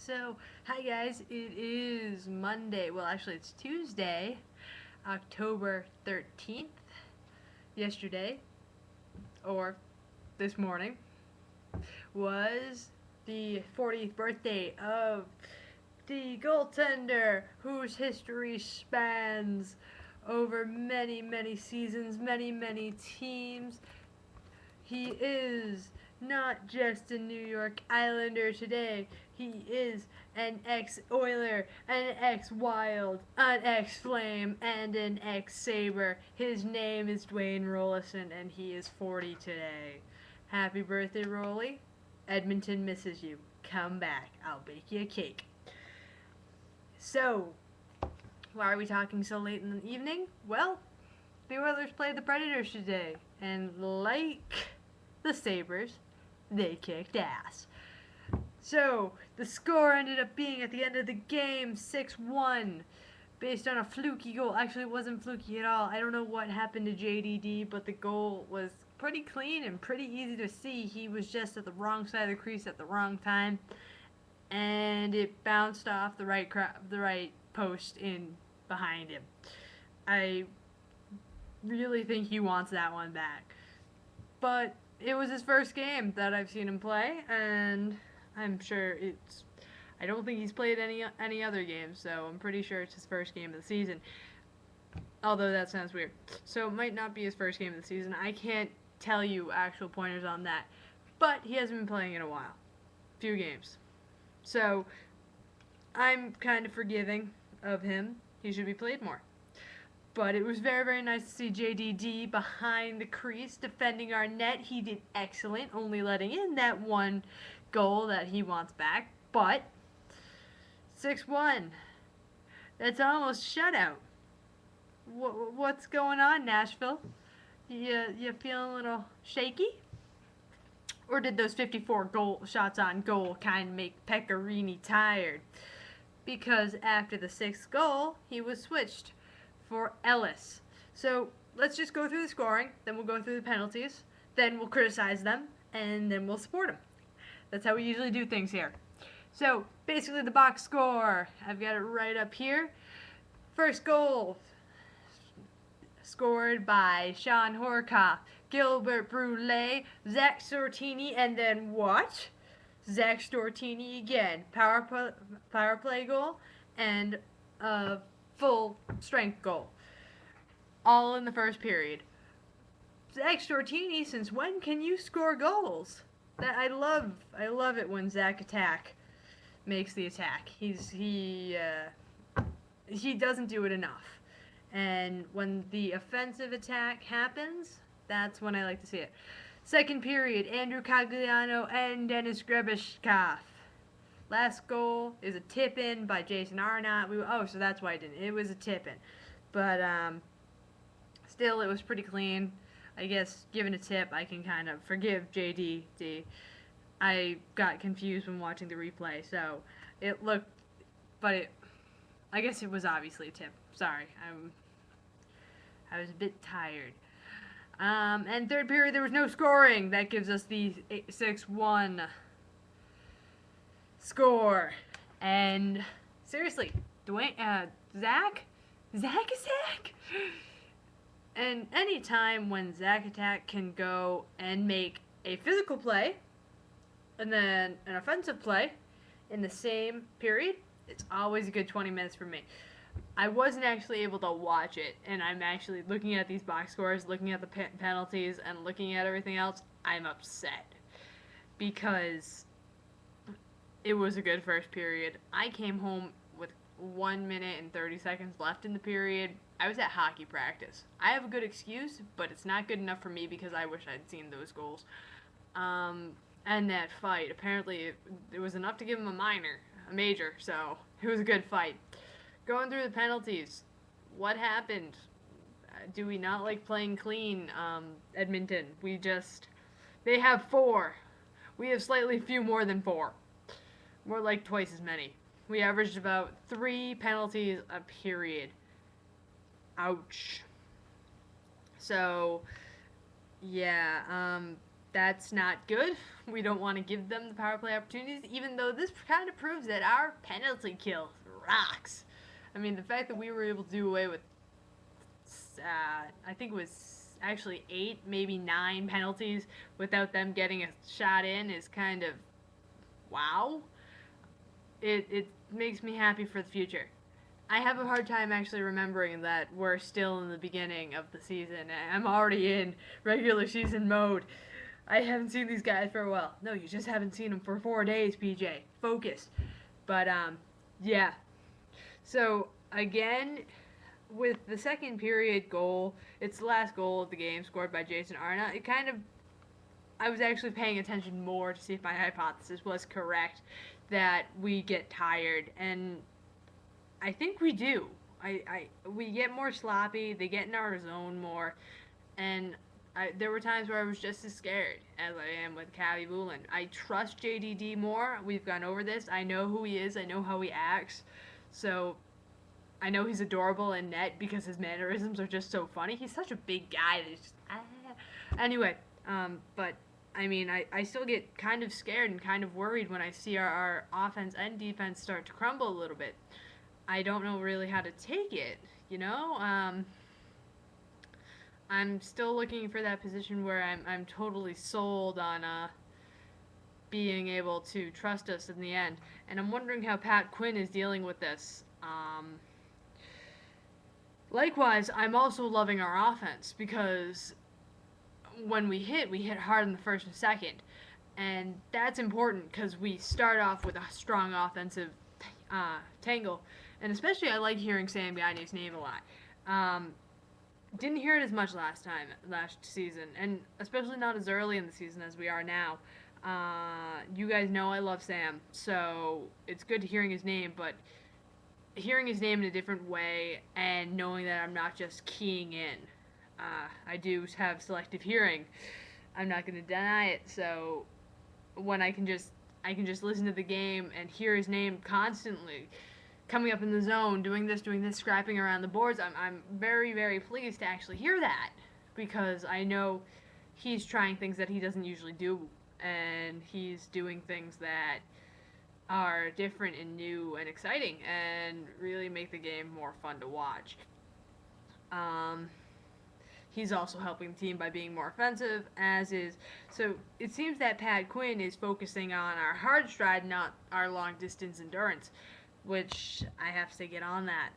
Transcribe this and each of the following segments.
So, hi guys, it is Monday. Well, actually, it's Tuesday, October 13th. Yesterday, or this morning, was the 40th birthday of the goaltender whose history spans over many, many seasons, many, many teams. He is not just a New York Islander today. He is an ex-Oiler, an ex-Wild, an ex-Flame, and an ex-Sabre. His name is Dwayne Rollison, and he is 40 today. Happy birthday, Rolly. Edmonton misses you. Come back. I'll bake you a cake. So, why are we talking so late in the evening? Well, the Oilers played the Predators today, and like the Sabres, they kicked ass. So, the score ended up being at the end of the game 6-1, based on a fluky goal. Actually, it wasn't fluky at all. I don't know what happened to JDD, but the goal was pretty clean and pretty easy to see. He was just at the wrong side of the crease at the wrong time, and it bounced off the right post in behind him. I really think he wants that one back. But it was his first game that I've seen him play, and I'm sure it's. I don't think he's played any other games, so I'm pretty sure it's his first game of the season. Although that sounds weird. So it might not be his first game of the season. I can't tell you actual pointers on that. But he hasn't been playing in a while. Few games. So I'm kind of forgiving of him. He should be played more. But it was very, very nice to see JDD behind the crease defending our net. He did excellent, only letting in that one goal that he wants back. But 6-1. That's almost shutout. What's going on, Nashville? You feeling a little shaky? Or did those 54 shots on goal kind of make Pecorini tired? Because after the sixth goal, he was switched for Ellis. So let's just go through the scoring, then we'll go through the penalties, then we'll criticize them, and then we'll support them. That's how we usually do things here. So basically the box score, I've got it right up here. First goal scored by Sean Horkoff, Gilbert Brule, Zach Stortini, and then what? Zach Stortini again. Power play goal and a full strength goal. All in the first period. Zach Stortini, since when can you score goals? That I love it when Zach Attack makes the attack. He doesn't do it enough. And when the offensive attack happens, that's when I like to see it. Second period, Andrew Cogliano and Dennis Grebeshkov. Last goal is a tip-in by Jason Arnott. So that's why I didn't. It was a tip-in. But still, it was pretty clean. I guess, given a tip, I can kind of forgive JDD. I got confused when watching the replay, so it looked... But I guess it was obviously a tip. Sorry, I was a bit tired. And third period, there was no scoring. That gives us the 6-1 score. And seriously, Zach? And any time when Zach Attack can go and make a physical play and then an offensive play in the same period, it's always a good 20 minutes for me. I wasn't actually able to watch it, and I'm actually looking at these box scores, looking at the penalties, and looking at everything else. I'm upset because it was a good first period. I came home with 1 minute and 30 seconds left in the period. I was at hockey practice. I have a good excuse, but it's not good enough for me because I wish I'd seen those goals. And that fight, apparently it was enough to give him a major, so it was a good fight. Going through the penalties, what happened? Do we not like playing clean, Edmonton? They have 4. We have slightly few more than 4. More like twice as many. We averaged about 3 penalties a period. Ouch. So, yeah, That's not good. We don't want to give them the power play opportunities, even though this kind of proves that our penalty kill rocks. I mean, the fact that we were able to do away with, I think it was actually 8, maybe 9 penalties without them getting a shot in is kind of wow. It makes me happy for the future. I have a hard time actually remembering that we're still in the beginning of the season. I'm already in regular season mode. I haven't seen these guys for a while. No, you just haven't seen them for 4 days, PJ. Focus. But, yeah. So, again, with the second period goal, it's the last goal of the game scored by Jason Arna. It kind of, I was actually paying attention more to see if my hypothesis was correct that we get tired, and I think we do. We get more sloppy, they get in our zone more, and there were times where I was just as scared as I am with Cavi Boulin. I trust JDD more. We've gone over this. I know who he is. I know how he acts. So I know he's adorable in net because his mannerisms are just so funny. He's such a big guy that he's just, Anyway, but I mean, I still get kind of scared and kind of worried when I see our offense and defense start to crumble a little bit. I don't know really how to take it, you know? I'm still looking for that position where I'm totally sold on being able to trust us in the end. And I'm wondering how Pat Quinn is dealing with this. Likewise, I'm also loving our offense because when we hit hard in the first and second. And that's important because we start off with a strong offensive tangle. And especially I like hearing Sam Gagne's name a lot. Didn't hear it as much last season, and especially not as early in the season as we are now. You guys know I love Sam, so it's good hearing his name, but hearing his name in a different way and knowing that I'm not just keying in. I do have selective hearing. I'm not going to deny it, so when I can just listen to the game and hear his name constantly coming up in the zone, doing this, scrapping around the boards, I'm very, very pleased to actually hear that because I know he's trying things that he doesn't usually do, and he's doing things that are different and new and exciting and really make the game more fun to watch. He's also helping the team by being more offensive, as is. So it seems that Pat Quinn is focusing on our hard stride, not our long distance endurance, which I have to get on that.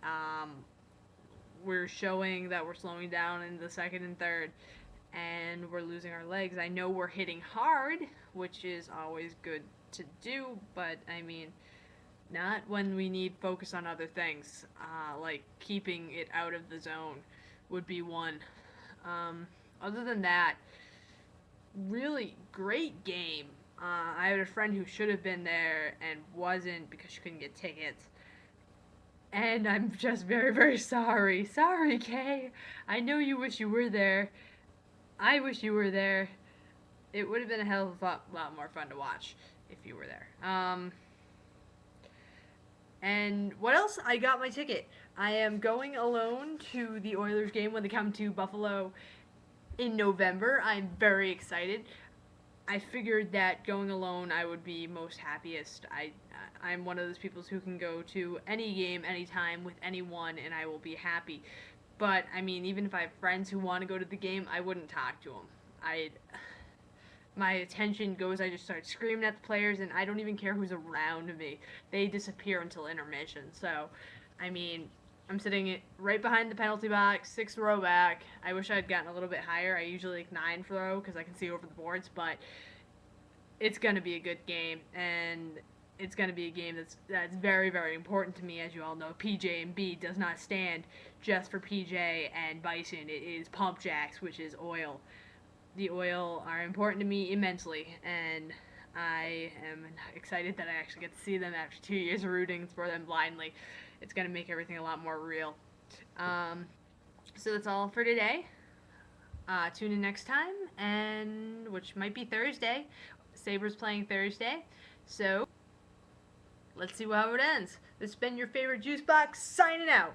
We're showing that we're slowing down in the second and third, and we're losing our legs. I know we're hitting hard, which is always good to do, but I mean, not when we need focus on other things, like keeping it out of the zone would be one. Other than that, really great game. I had a friend who should have been there and wasn't because she couldn't get tickets. And I'm just very, very sorry. Sorry, Kay. I know you wish you were there. I wish you were there. It would have been a hell of a lot more fun to watch if you were there. And what else? I got my ticket. I am going alone to the Oilers game when they come to Buffalo in November. I'm very excited. I figured that going alone I would be most happiest. I'm one of those people who can go to any game, anytime, with anyone, and I will be happy. But, I mean, even if I have friends who want to go to the game, I wouldn't talk to them. My attention goes, I just start screaming at the players, and I don't even care who's around me. They disappear until intermission. So, I mean, I'm sitting right behind the penalty box, 6th row back. I wish I had gotten a little bit higher. I usually like 9th row because I can see over the boards, but it's going to be a good game, and it's going to be a game that's very, very important to me. As you all know, PJ and B does not stand just for PJ and Bison. It is Pump Jacks, which is oil. The oil are important to me immensely, and I am excited that I actually get to see them after 2 years of rooting for them blindly. It's going to make everything a lot more real. So that's all for today. Tune in next time, and which might be Thursday. Sabres playing Thursday. So let's see how it ends. This has been your favorite juice box, signing out.